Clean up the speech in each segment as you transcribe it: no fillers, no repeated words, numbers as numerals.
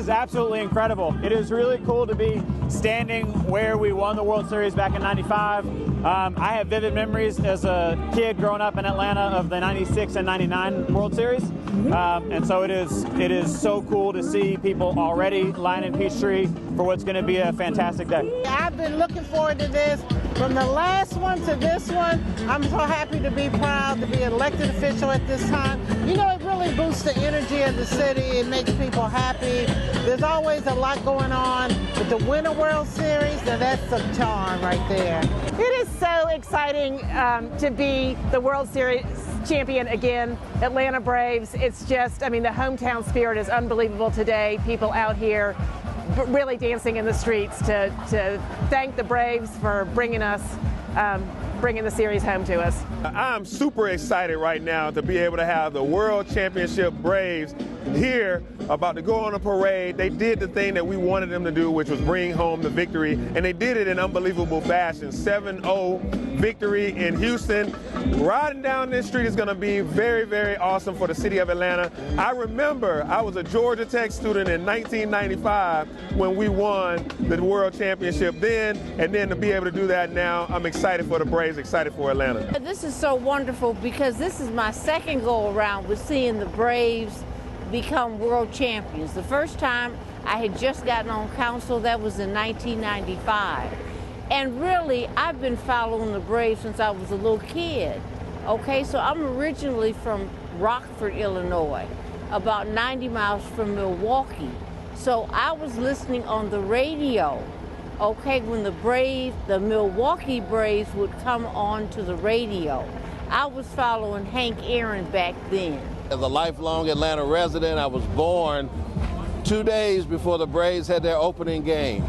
is absolutely incredible. It is really cool to be standing where we won the World Series back in '95. I have vivid memories as a kid growing up in Atlanta of the '96 and '99 World Series. And so it is so cool to see people already lining Peachtree for what's going to be a fantastic day. I've been looking forward to this from the last one to this one. I'm so happy to be proud to be an elected official at this time. You know, it really boosts the energy of the city. It makes people happy. There's always a lot going on, but to win a World Series, now that's a charm right there. It is so exciting to be the World Series champion again, Atlanta Braves. It's just, I mean, the hometown spirit is unbelievable today. People out here really dancing in the streets to thank the Braves for bringing the series home to us. I'm super excited right now to be able to have the World Championship Braves here, about to go on a parade. They did the thing that we wanted them to do, which was bring home the victory, and they did it in unbelievable fashion. 7-0 victory in Houston. Riding down this street is going to be very, very awesome for the city of Atlanta. I remember I was a Georgia Tech student in 1995 when we won the World Championship then, and then to be able to do that now, I'm excited for the Braves, excited for Atlanta. This is so wonderful because this is my second go around with seeing the Braves become world champions. The first time I had just gotten on council, that was in 1995. And really, I've been following the Braves since I was a little kid. Okay, so I'm originally from Rockford, Illinois, about 90 miles from Milwaukee. So I was listening on the radio, okay, when the Milwaukee Braves would come on to the radio. I was following Hank Aaron back then. As a lifelong Atlanta resident, I was born 2 days before the Braves had their opening game.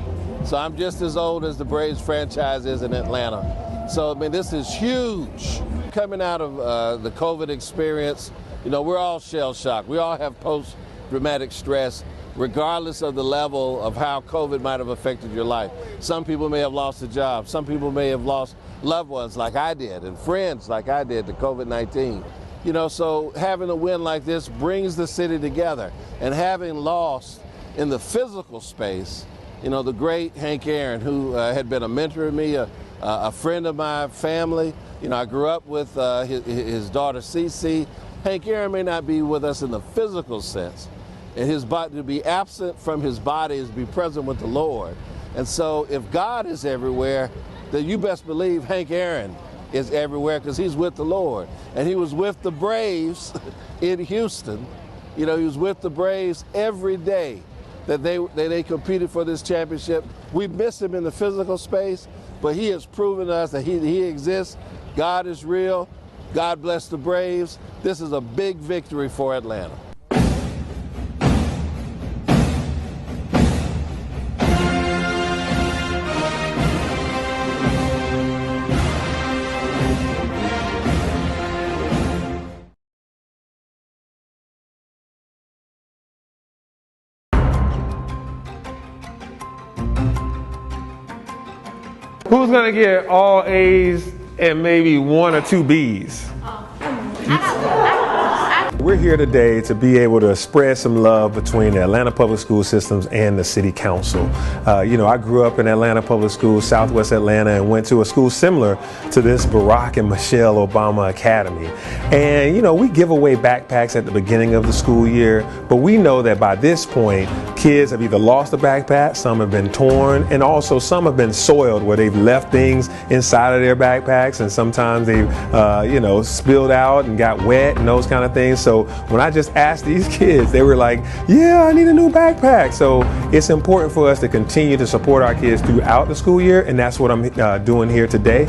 So I'm just as old as the Braves franchise is in Atlanta. So, I mean, this is huge. Coming out of the COVID experience, you know, we're all shell-shocked. We all have post-traumatic stress, regardless of the level of how COVID might have affected your life. Some people may have lost a job. Some people may have lost loved ones like I did, and friends like I did to COVID-19. You know, so having a win like this brings the city together. And having lost in the physical space, you know, the great Hank Aaron, who had been a mentor to me, a friend of my family. You know, I grew up with his daughter, Cece. Hank Aaron may not be with us in the physical sense. And his body, to be absent from his body is to be present with the Lord. And so if God is everywhere, then you best believe Hank Aaron is everywhere, because he's with the Lord. And he was with the Braves in Houston. You know, he was with the Braves every day that they competed for this championship. We miss him in the physical space, but he has proven to us that he exists. God is real. God bless the Braves. This is a big victory for Atlanta. Who's gonna get all A's and maybe 1 or 2 B's? We're here today to be able to spread some love between the Atlanta Public School Systems and the City Council. You know, I grew up in Atlanta Public Schools, Southwest Atlanta, and went to a school similar to this Barack and Michelle Obama Academy. And, you know, we give away backpacks at the beginning of the school year, but we know that by this point, kids have either lost a backpack, some have been torn, and also some have been soiled, where they've left things inside of their backpacks, and sometimes they've, you know, spilled out and got wet and those kind of things. So when I just asked these kids, they were like, yeah, I need a new backpack. So it's important for us to continue to support our kids throughout the school year, and that's what I'm doing here today.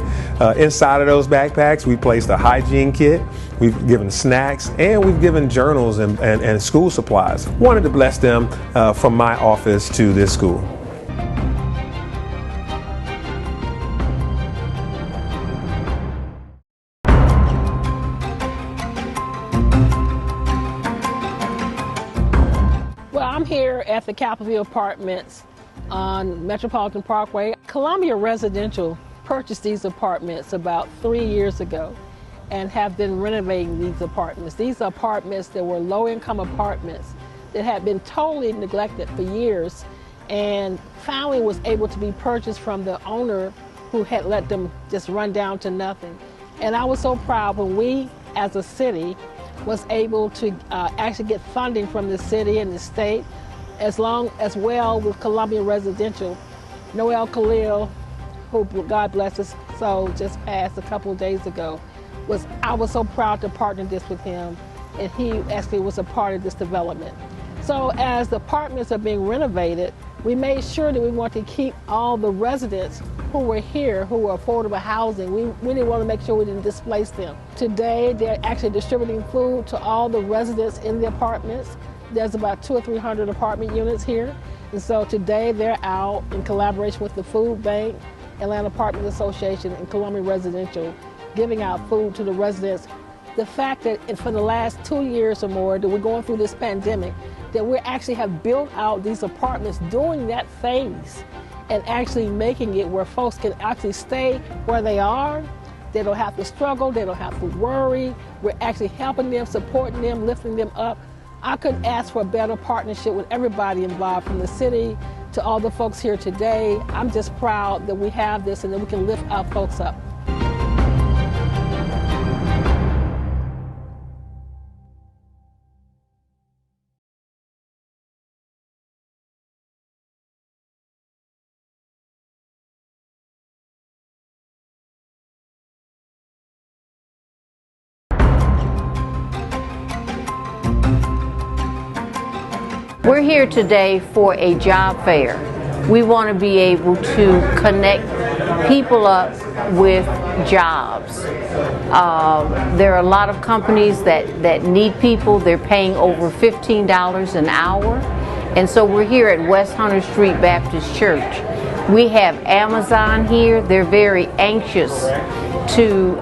Inside of those backpacks, we placed a hygiene kit, we've given snacks, and we've given journals and school supplies. Wanted to bless them from my office to this school. I'm here at the Capitol Apartments on Metropolitan Parkway. Columbia Residential purchased these apartments about 3 years ago and have been renovating these apartments. These apartments that were low-income apartments that had been totally neglected for years and finally was able to be purchased from the owner who had let them just run down to nothing. And I was so proud when we, as a city, was able to actually get funding from the city and the state, as well with Columbia Residential. Noel Khalil, who God bless us, so just passed a couple of days ago, I was so proud to partner this with him, and he actually was a part of this development. So as the apartments are being renovated, we made sure that we want to keep all the residents who were here, who were affordable housing. We didn't want to make sure we didn't displace them. Today, they're actually distributing food to all the residents in the apartments. There's about 200 or 300 apartment units here. And so today they're out in collaboration with the Food Bank, Atlanta Apartment Association, and Columbia Residential, giving out food to the residents. The fact that for the last 2 years or more that we're going through this pandemic, that we actually have built out these apartments during that phase and actually making it where folks can actually stay where they are. They don't have to struggle, they don't have to worry. We're actually helping them, supporting them, lifting them up. I couldn't ask for a better partnership with everybody involved, from the city to all the folks here today. I'm just proud that we have this and that we can lift our folks up. We're here today for a job fair. We want to be able to connect people up with jobs. There are a lot of companies that need people. They're paying over $15 an hour. And so we're here at West 100th Street Baptist Church. We have Amazon here. They're very anxious to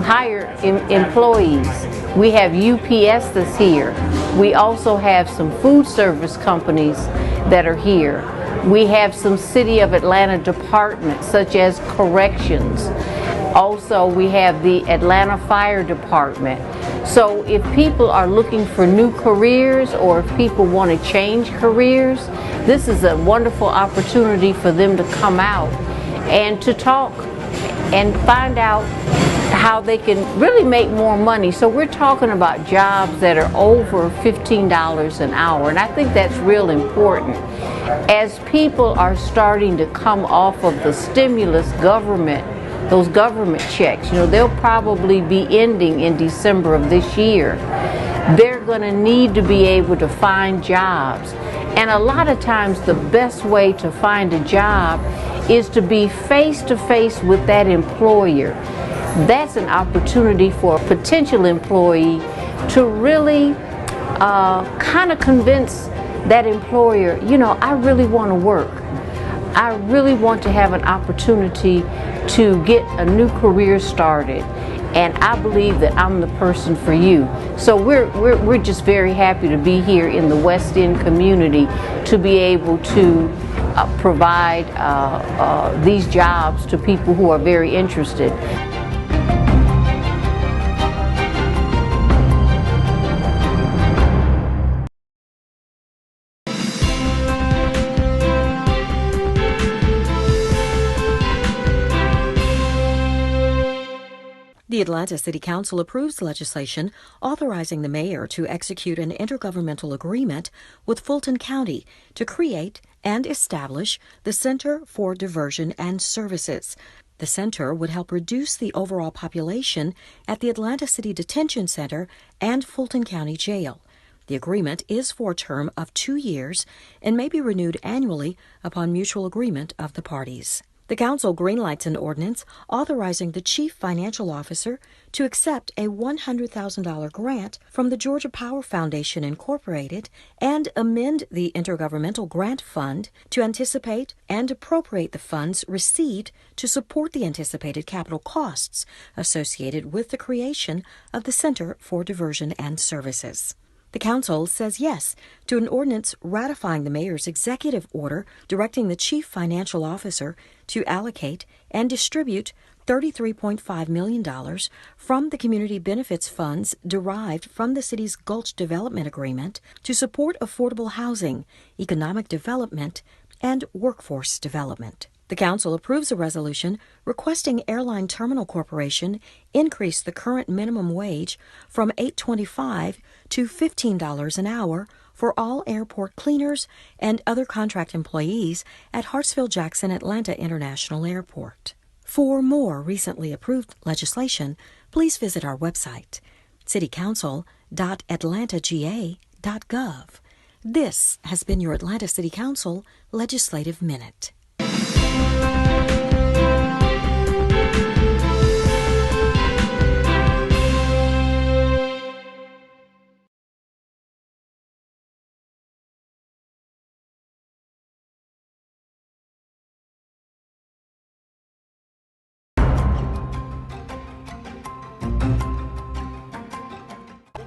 hire employees. We have UPS that's here. We also have some food service companies that are here. We have some City of Atlanta departments such as corrections. Also, we have the Atlanta Fire Department. So if people are looking for new careers, or if people want to change careers, this is a wonderful opportunity for them to come out and to talk and find out how they can really make more money. So we're talking about jobs that are over $15 an hour, and I think that's real important. As people are starting to come off of the stimulus government, those government checks, they'll probably be ending in December of this year. They're going to need to be able to find jobs. And a lot of times the best way to find a job is to be face to face with that employer. That's an opportunity for a potential employee to really kind of convince that employer, I really want to work. I really want to have an opportunity to get a new career started, and I believe that I'm the person for you. So we're just very happy to be here in the West End community to be able to provide these jobs to people who are very interested. The Atlanta City Council approves legislation authorizing the mayor to execute an intergovernmental agreement with Fulton County to create and establish the Center for Diversion and Services. The center would help reduce the overall population at the Atlanta City Detention Center and Fulton County Jail. The agreement is for a term of 2 years and may be renewed annually upon mutual agreement of the parties. The Council greenlights an ordinance authorizing the Chief Financial Officer to accept a $100,000 grant from the Georgia Power Foundation, Incorporated, and amend the Intergovernmental Grant Fund to anticipate and appropriate the funds received to support the anticipated capital costs associated with the creation of the Center for Diversion and Services. The Council says yes to an ordinance ratifying the mayor's executive order directing the Chief Financial Officer to allocate and distribute $33.5 million from the community benefits funds derived from the city's Gulch Development Agreement to support affordable housing, economic development, and workforce development. The Council approves a resolution requesting Airline Terminal Corporation increase the current minimum wage from $8.25 to $15 an hour for all airport cleaners and other contract employees at Hartsfield-Jackson Atlanta International Airport. For more recently approved legislation, please visit our website, CITYCOUNCIL.ATLANTAGA.GOV. This has been your Atlanta City Council Legislative Minute.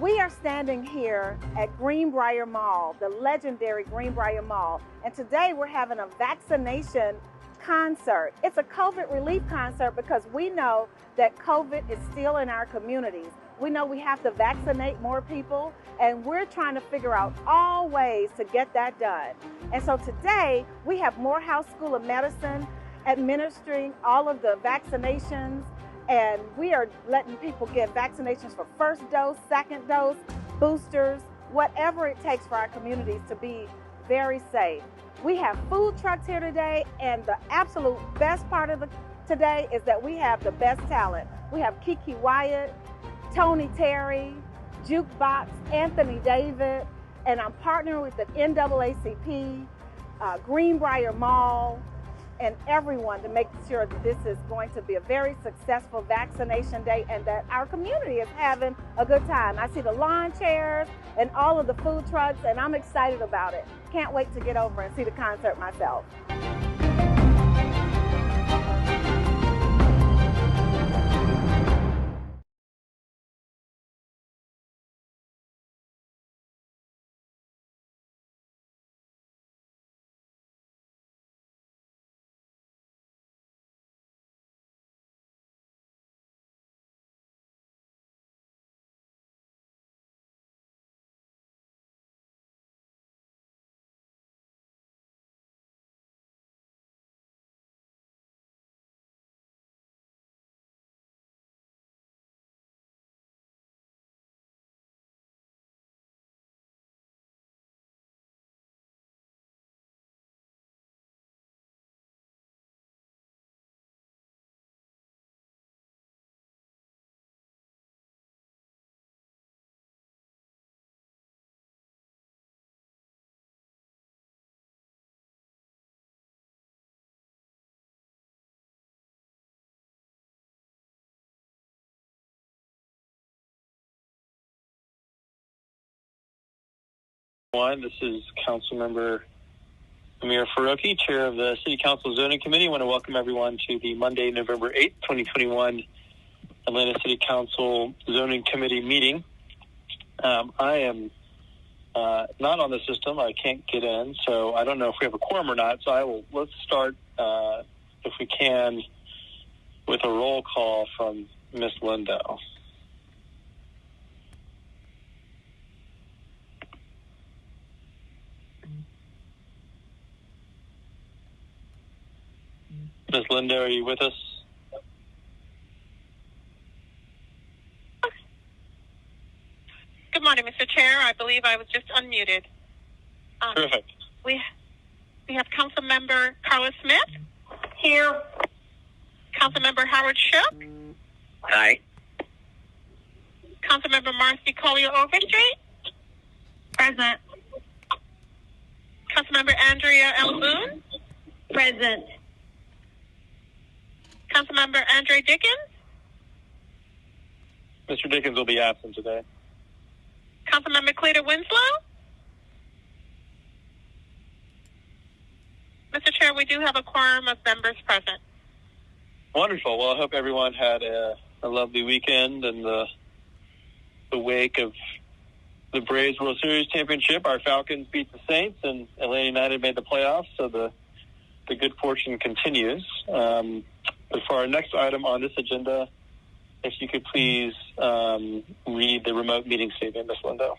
We are standing here at Greenbrier Mall, the legendary Greenbrier Mall, and today we're having a vaccination concert. It's a COVID relief concert because we know that COVID is still in our communities. We know we have to vaccinate more people, and we're trying to figure out all ways to get that done. And so today we have Morehouse School of Medicine administering all of the vaccinations, and we are letting people get vaccinations for first dose, second dose, boosters, whatever it takes for our communities to be very safe. We have food trucks here today, and the absolute best part of today is that we have the best talent. We have Kiki Wyatt, Tony Terry, Jukebox, Anthony David, and I'm partnering with the NAACP, Greenbrier Mall, and everyone to make sure that this is going to be a very successful vaccination day and that our community is having a good time. I see the lawn chairs and all of the food trucks, and I'm excited about it. Can't wait to get over and see the concert myself. This is Councilmember Amir Faruqi, Chair of the City Council Zoning Committee. I want to welcome everyone to the Monday, November 8th, 2021 Atlanta City Council Zoning Committee meeting. I am not on the system. I can't get in, so I don't know if we have a quorum or not. So let's start, if we can, with a roll call from Ms. Lindo. Ms. Lindo, are you with us? Good morning, Mr. Chair. I believe I was just unmuted. Terrific. We have Councilmember CARLA Smith. Here. Councilmember Howard Shook. Hi. Councilmember MARCI COLLIER OVERSTREET. Present. Councilmember Andrea L. Boone. Present. Councilmember Andre Dickens. Mr. Dickens will be absent today. Councilmember Cleta Winslow. Mr. Chair, we do have a quorum of members present. Wonderful. Well, I hope everyone had a lovely weekend in the wake of the Braves World Series championship. Our Falcons beat the Saints, and Atlanta United made the playoffs, so the good fortune continues. But for our next item on this agenda, if you could please read the remote meeting statement, Ms. Lindo.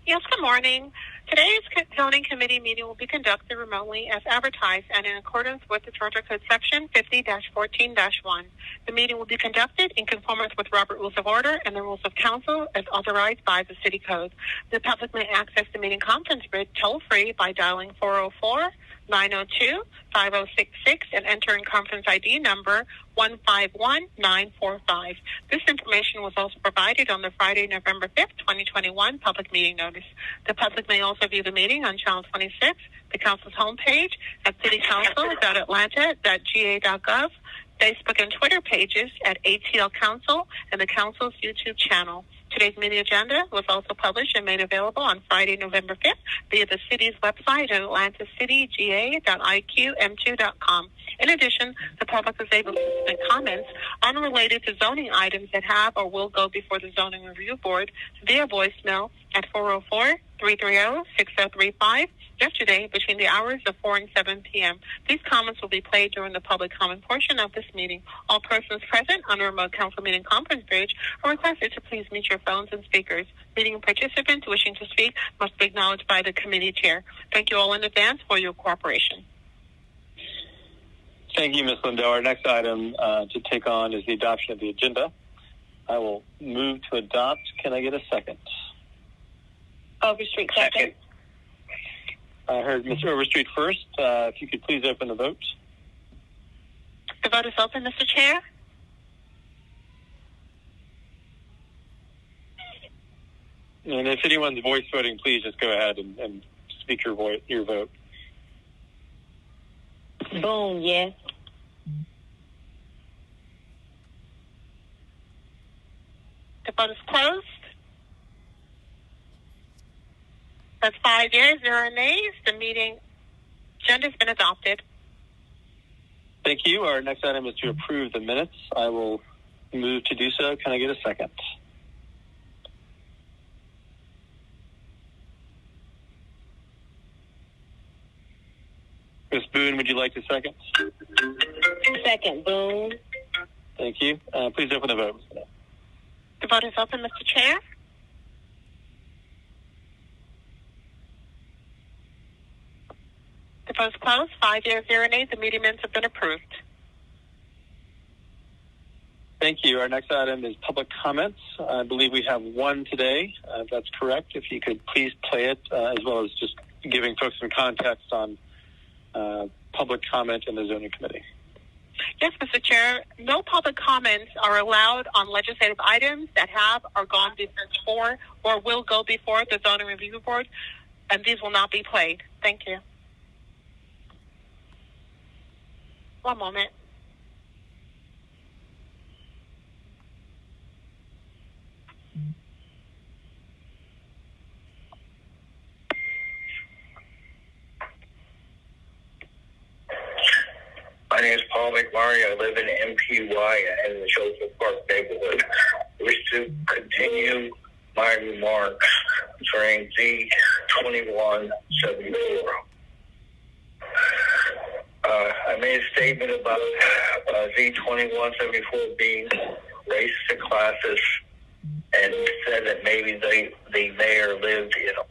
Yes, good morning. Today's zoning committee meeting will be conducted remotely as advertised and in accordance with the Georgia Code Section 50-14-1. The meeting will be conducted in conformance with Robert Rules of Order and the Rules of Council as authorized by the City Code. The public may access the meeting conference grid toll-free by dialing 404-902-5066 and entering conference ID number 151945. This information was also provided on the Friday, November 5th, 2021 public meeting notice. The public may also view the meeting on Channel 26, the Council's homepage at CITYCOUNCIL.ATLANTAGA.GOV, Facebook and Twitter pages at ATL Council, and the Council's YouTube channel. Today's meeting agenda was also published and made available on Friday, November 5th via the city's website at atlantacitygA.iqm2.com. In addition, the public is able to submit comments unrelated to zoning items that have or will go before the Zoning Review Board via voicemail at 404-330-6035 yesterday between the hours of 4 and 7 p.m. These comments will be played during the public comment portion of this meeting. All persons present on a remote council meeting conference bridge are requested to please mute your phones and speakers. Meeting participants wishing to speak must be acknowledged by the committee chair. Thank you all in advance for your cooperation. Thank you, Ms. Lindo. Our next item to take on is the adoption of the agenda. I will move to adopt. Can I get a second? Overstreet, second. I heard Mr. Overstreet first. If you could please open the vote. The vote is open, Mr. Chair. And if anyone's voice voting, please just go ahead and speak your vote. Boom, yes. The vote is closed. That's 5 yeas, 0 nays. The meeting agenda has been adopted. Thank you. Our next item is to approve the minutes. I will move to do so. Can I get a second? Ms. Boone, would you like to second? Second, Boone. Thank you. Please open the vote. The vote is open, Mr. Chair. The vote is closed. 5 yeas, 0 nays. The meeting minutes have been approved. Thank you. Our next item is public comments. I believe we have one today. That's correct. If you could please play it, as well as just giving folks some context on public comment in the zoning committee. Yes, Mr. Chair. No public comments are allowed on legislative items that have or gone before or will go before the Zoning Review Board, and these will not be played. Thank you. One moment. My name is Paul McMurray. I live in MPY and in the Joseph Park neighborhood. I wish to continue my remarks during Z2174. I made a statement about Z2174 being racist to classes and said that maybe the mayor lived in a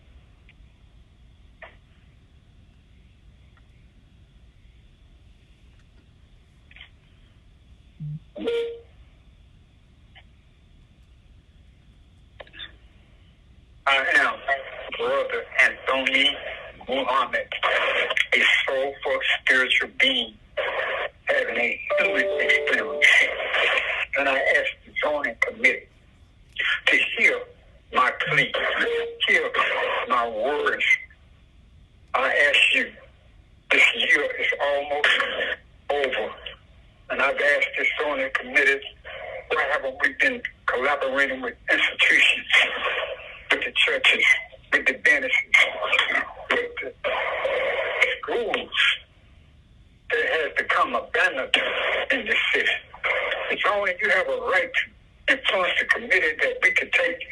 I am Brother Anthony Muhammad, a soulful spiritual being having a human experience. And I ask the zoning committee to hear my plea, hear my words. I ask you, this year is almost over. And I've asked this zoning committee, why haven't we been collaborating with institutions, with the churches, with the businesses, with the schools that has become abandoned in this city? It's only you have a right to influence the committee that we could take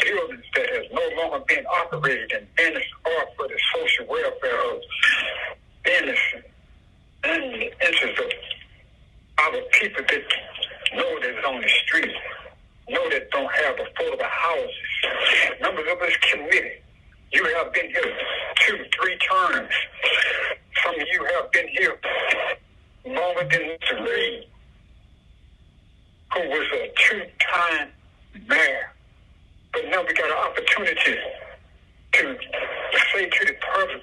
buildings that has no longer been operated in business or for the social welfare of business and the interest of been here longer than Mr. Reed, who was a two-time mayor. But now we got an opportunity to say to the public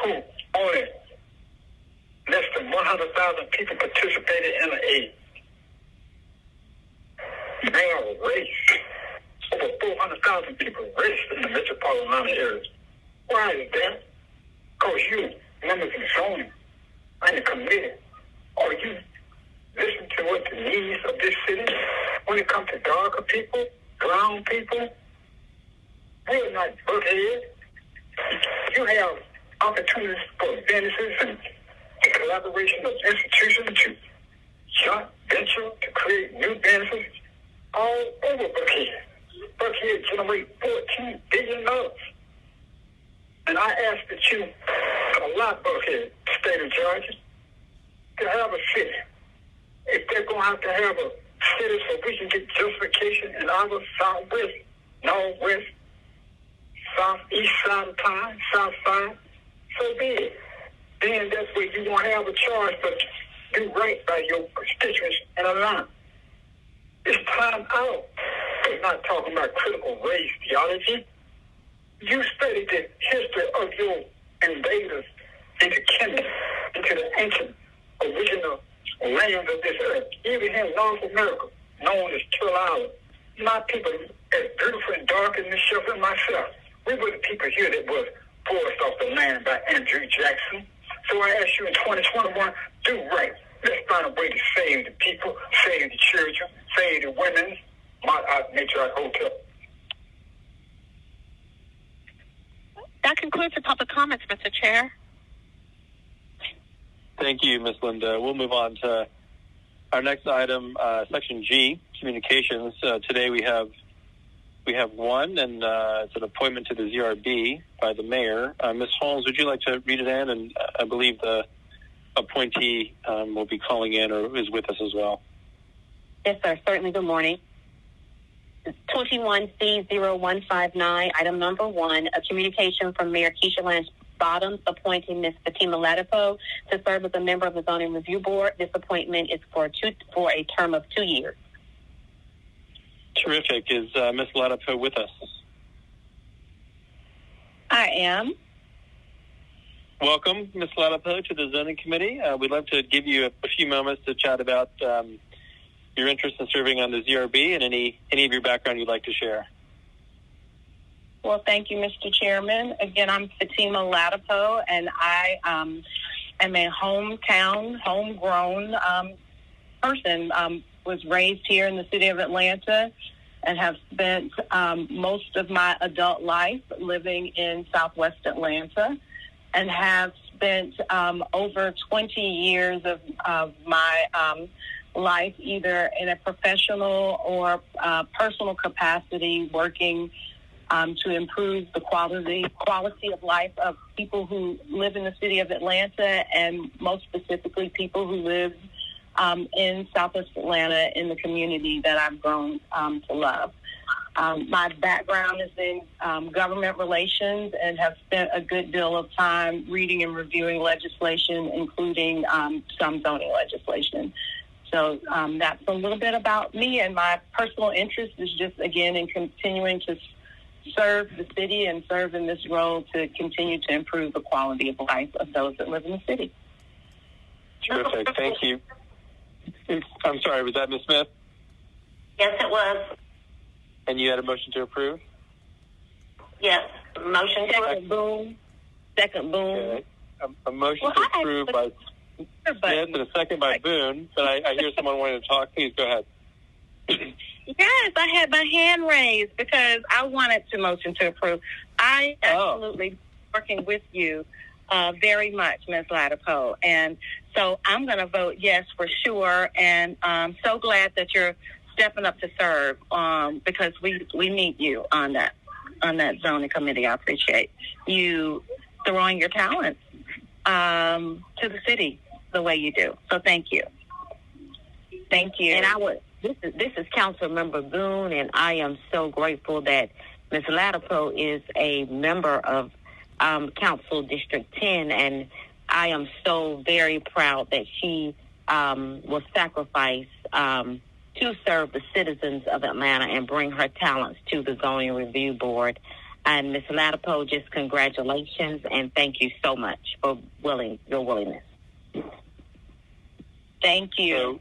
who only less than 100,000 people participated in a mayoral race. Over 400,000 people raced in the metropolitan Atlanta area. Why is that? Because you, members of zoning, and the committee, are you listening to what the needs of this city when it comes to darker people, brown people? We're not buckheads. You have opportunities for businesses and the collaboration of institutions to joint venture to create new businesses all over Buckhead. Buckhead generate $14 billion. And I ask that you allow Buckhead, state of Georgia, to have a city. If they're going to have a city so we can get justification in our southwest, northwest, southeast side of town, south side, so be it. Then that's where you won't have a choice but do right by your constituents and Atlanta. It's time out. We're not talking about critical race theology. You studied the history of your invaders into Canada, into the ancient original lands of this earth, even here in North America, known as Turtle Island. My people, as beautiful and dark as Michelle and myself, we were the people here that was forced off the land by Andrew Jackson. So I ask you in 2021, do right. Let's find a way to save the people, save the children, save the women. Matriarch Hotel. That concludes the public comments, Mr. Chair. Thank you, Ms. Linda. We'll move on to our next item, Section G, Communications. Today we have one, and it's an appointment to the ZRB by the mayor. Ms. Holmes, would you like to read it in? And I believe the appointee will be calling in or is with us as well. Yes, sir. Certainly. Good morning. 21C0159, item number 1, a communication from Mayor Keisha Lance Bottoms appointing Ms. Fatima Latipo to serve as a member of the Zoning Review Board. This appointment is for a term of 2 years. Terrific. Is Ms. Latipo with us? I am. Welcome, Ms. Latipo, to the Zoning Committee. We'd love to give you a few moments to chat about your interest in serving on the ZRB and any of your background you'd like to share. Well, thank you, Mr. Chairman. Again, I'm Fatima Latipo, and I am a homegrown person. Was raised here in the city of Atlanta and have spent most of my adult life living in Southwest Atlanta, and have spent over 20 years of my life either in a professional or personal capacity working to improve the quality of life of people who live in the city of Atlanta, and most specifically people who live in Southwest Atlanta in the community that I've grown to love. My background is in government relations and have spent a good deal of time reading and reviewing legislation, including some zoning legislation. So that's a little bit about me, and my personal interest is just, again, in continuing to serve the city and serve in this role to continue to improve the quality of life of those that live in the city. Terrific. Thank you. I'm sorry, was that Ms. Smith? Yes, it was. And you had a motion to approve? Yes. Motion to approve. Boom. Second, Boom. Okay. A motion to approve by Smith and a second by Boone, but I hear someone wanting to talk. Please go ahead. Yes, I had my hand raised because I wanted to motion to approve. I absolutely working with you very much, Ms. Latipo, and so I'm going to vote yes for sure, and I'm so glad that you're stepping up to serve because we need you on that zoning committee. I appreciate you throwing your talents to the city the way you do. So thank you. Thank you. And this is Councilmember Boone, and I am so grateful that Ms. Latipo is a member of Council District 10, and I am so very proud that she will sacrifice to serve the citizens of Atlanta and bring her talents to the Zoning Review Board. And Ms. Latipo, just congratulations and thank you so much for your willingness. Thank you.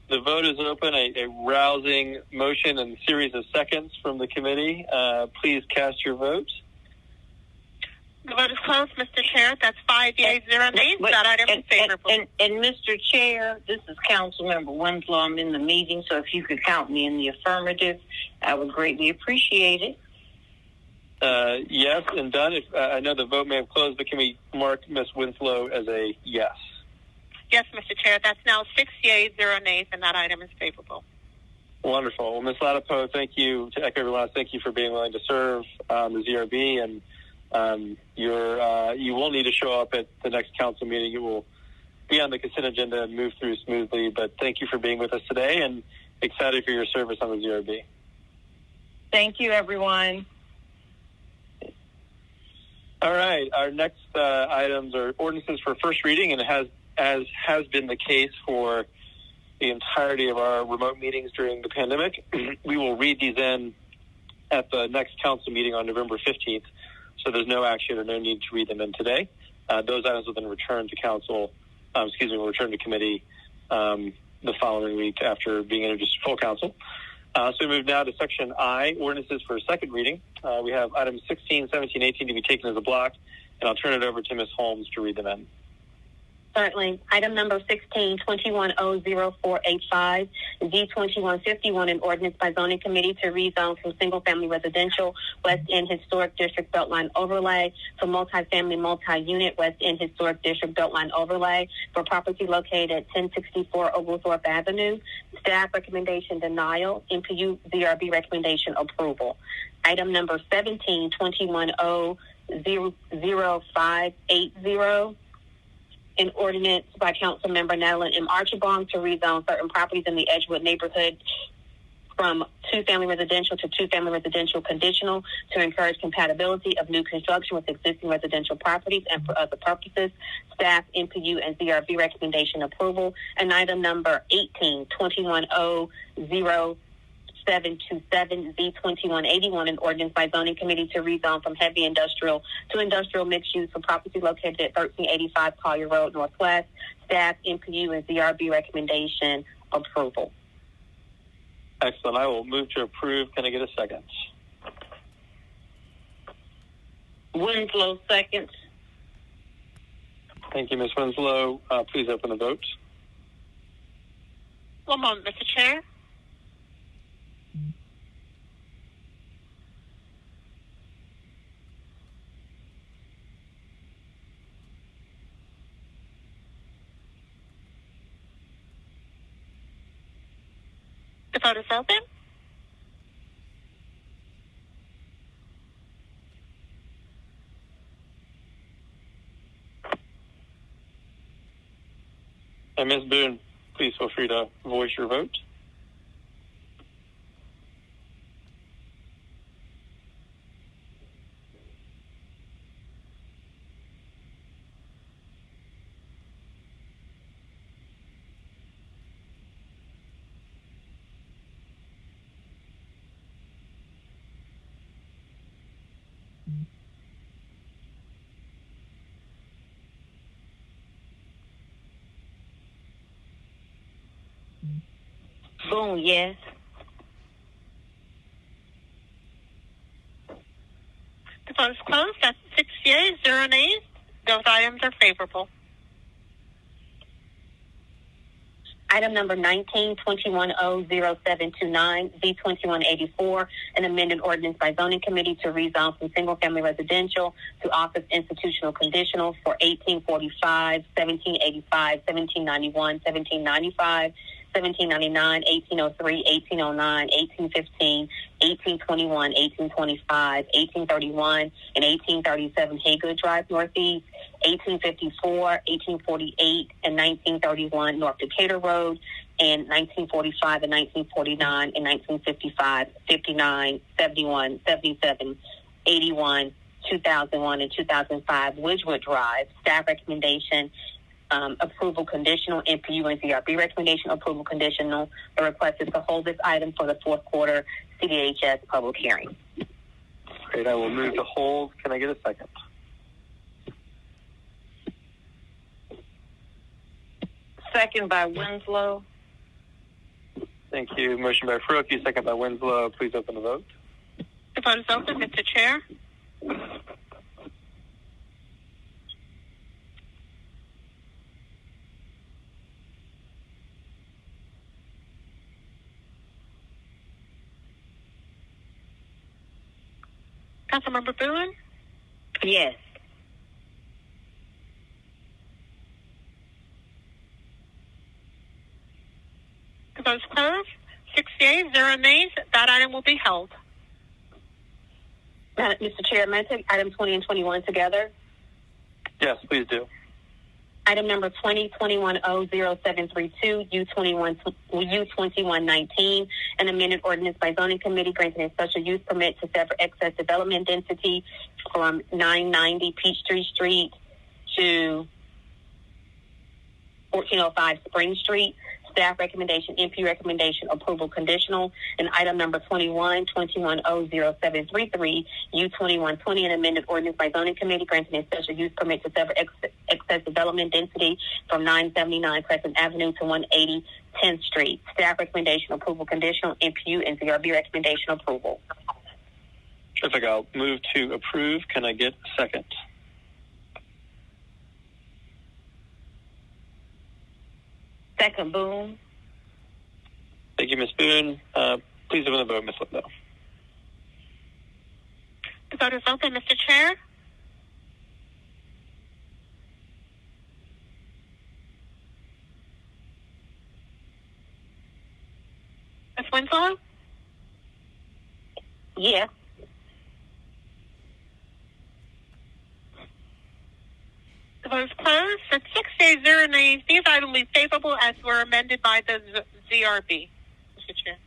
So the vote is open, a rousing motion and series of seconds from the committee. Please cast your vote. The vote is closed, Mr. Chair. That's 5 yeas, 0 nays. That item is favorable. And Mr. Chair, this is Councilmember Winslow. I'm in the meeting, so if you could count me in the affirmative, I would greatly appreciate it. Yes, and done. I know the vote may have closed, but can we mark Ms. Winslow as a yes? Yes, Mr. Chair. That's now 6 yeas, 0 nays, and that item is favorable. Wonderful. Well, Ms. Latipo, thank you. To echo everyone else, thank you for being willing to serve the ZRB, and you will need to show up at the next council meeting. It will be on the consent agenda and move through smoothly, but thank you for being with us today and excited for your service on the ZRB. Thank you, everyone. All right, our next items are ordinances for first reading, and as has been the case for the entirety of our remote meetings during the pandemic, we will read these in at the next council meeting on November 15th. So there's no action or no need to read them in today. Those items will then return to will return to committee the following week after being introduced to full council. So we move now to section I, ordinances for second reading. We have items 16, 17, 18 to be taken as a block, and I'll turn it over to Ms. Holmes to read them in. Certainly. Item number 16, 21-0485, Z2151, an ordinance by zoning committee to rezone from single-family residential West End Historic District Beltline Overlay to multifamily multi-unit West End Historic District Beltline Overlay for property located at 1064 Oglethorpe Avenue. Staff recommendation denial. MPU ZRB recommendation approval. Item number 17, 21-0580, an ordinance by Councilmember Natalie M. Archibong to rezone certain properties in the Edgewood neighborhood from two-family residential to two-family residential conditional to encourage compatibility of new construction with existing residential properties and for other purposes. Staff, MPU, and ZRB recommendation approval. And item number 18, 21-0727, Z2181, an ordinance by zoning committee to rezone from heavy industrial to industrial mixed use for property located at 1385 Collier Road Northwest. Staff, MPU, and ZRB recommendation approval. Excellent. I will move to approve. Can I get a second? Winslow, second. Thank you, Ms. Winslow. Please open the vote. One moment, Mr. Chair. The vote is open. And Ms. Boone, please feel free to voice your vote. Boone, yes. The vote is closed. That's 6 yeas, 0 nays. Those items are favorable. Item number 19, 21-0729, Z2184, an amended ordinance by zoning committee to rezone from single-family residential to office institutional conditional for 1845, 1785, 1791, 1795, 1799, 1803, 1809, 1815, 1821, 1825, 1831, and 1837 Haygood Drive Northeast, 1854, 1848, and 1931 North Decatur Road, and 1945 and 1949 and 1955, 59, 71, 77, 81, 2001 and 2005 Wedgwood Drive. Staff recommendation, approval conditional. NPU and ZRB recommendation, approval conditional. The request is to hold this item for the fourth quarter CDHS public hearing. Great. I will move to hold. Can I get a second? Second by Winslow. Thank you. Motion by Faruqi, second by Winslow. Please open the vote. The vote is open, Mr. Chair. Councilmember Boone? Yes. The vote is closed. 6 yeas, 0 nays. That item will be held. Mr. Chair, may I take item 20 and 21 together? Yes, please do. Item number 2021-0732, U2119, an amended ordinance by zoning committee granting a special use permit to sever excess development density from 990 Peachtree Street to 1405 Spring Street. Staff recommendation, NP recommendation, approval conditional. And item number 21-21-0733, U2120, an amended ordinance by zoning committee granting a special use permit to sever excess development density from 979 Crescent Avenue to 180 10th Street. Staff recommendation, approval conditional. NPU and ZRB recommendation, approval. Terrific. I'll move to approve. Can I get a second? Second, Boone. Thank you, Ms. Boone. Please open the vote, Ms. Lindo. The vote is open, Mr. Chair. Ms. Winslow? Yes. The vote is closed. At 6 days, 0 nays. These items will be favorable as were amended by the ZRB. Mr. Chair.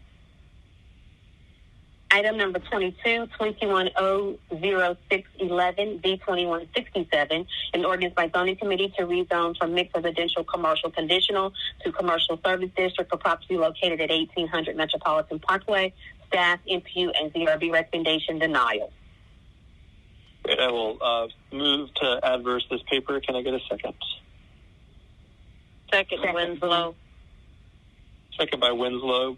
Item number 22-21-0611, B2167, an ordinance by zoning committee to rezone from mixed residential commercial conditional to commercial service district for property located at 1800 Metropolitan Parkway. Staff, NPU, and ZRB recommendation denial. I will move to adverse this paper. Can I get a second? Second, Winslow. Second by Winslow.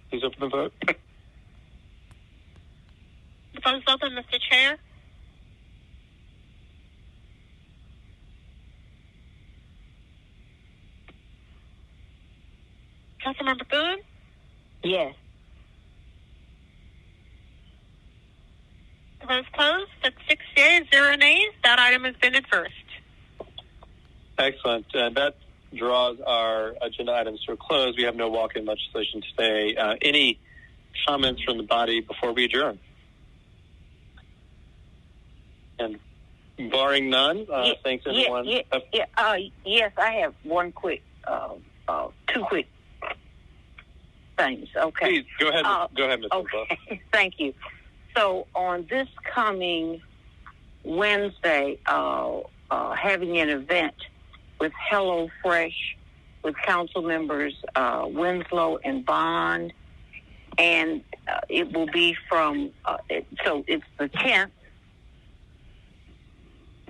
Please open the vote. The vote is open, Mr. Chair. Councilmember Boone? Yes. The vote is closed. At 6 yeas, 0 nays. That item has been adversed. Excellent. That draws our agenda items to a close. We have no walk-in legislation today. Any comments from the body before we adjourn? And barring none, thanks everyone. Yes, I have one quick, two quick things. Okay. Please go ahead. Go ahead, Ms. Okay. Thank you. So on this coming Wednesday, having an event with Hello Fresh with council members Winslow and Bond, and it will be from so it's the 10th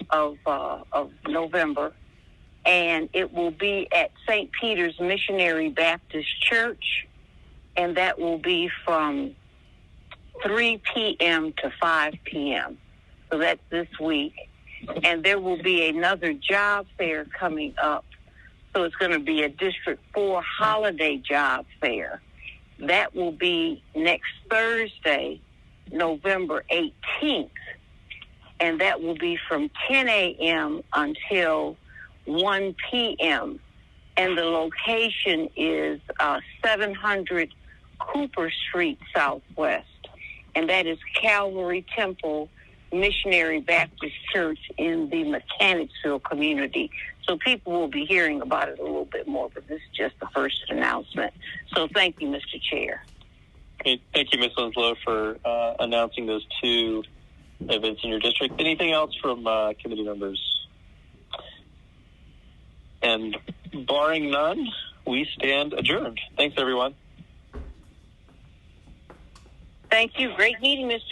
of November, and it will be at St. Peter's Missionary Baptist Church, and that will be from 3 p.m. to 5 p.m. So that's this week. And there will be another job fair coming up. So it's going to be a District 4 holiday job fair. That will be next Thursday, November 18th. And that will be from 10 a.m. until 1 p.m. And the location is 700 Cooper Street Southwest. And that is Calvary Temple Missionary Baptist Church in the Mechanicsville community. So people will be hearing about it a little bit more, but this is just the first announcement. So thank you, Mr. Chair. Okay, thank you, Ms. Winslow, for announcing those two events in your district. Anything else from committee members? And barring none, we stand adjourned. Thanks, everyone. Thank you. Great meeting, Mr.